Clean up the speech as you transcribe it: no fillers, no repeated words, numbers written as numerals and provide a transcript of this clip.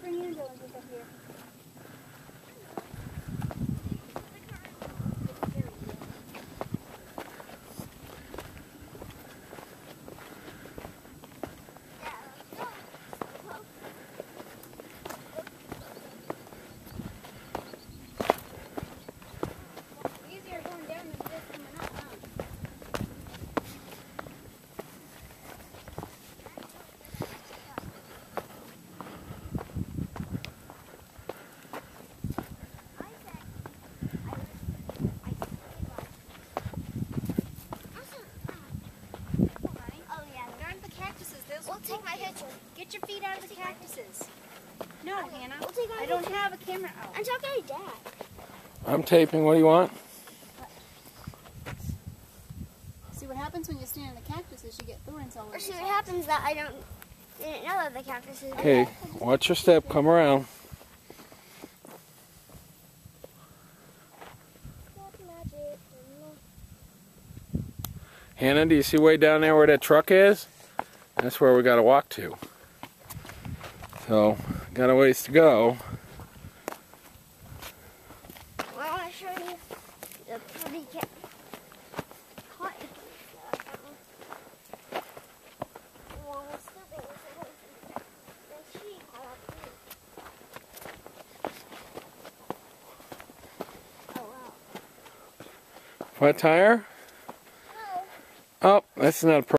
bring your diligence up here. Easier going down than it is coming up, huh? We'll take my picture. Get your feet out of the cactuses. No, Hannah. I don't have a camera out. I'm talking to Dad. I'm taping. What do you want? See what happens when you stand in the cactuses, you get thorns all over. Or see what happens that I didn't know that the cactuses. Okay, watch your step. Come around. Hannah, do you see way down there where that truck is? That's where we got to walk to. So, got a ways to go. Well, I want to show you the pretty cat. Flat tire? No. Oh, that's not a problem.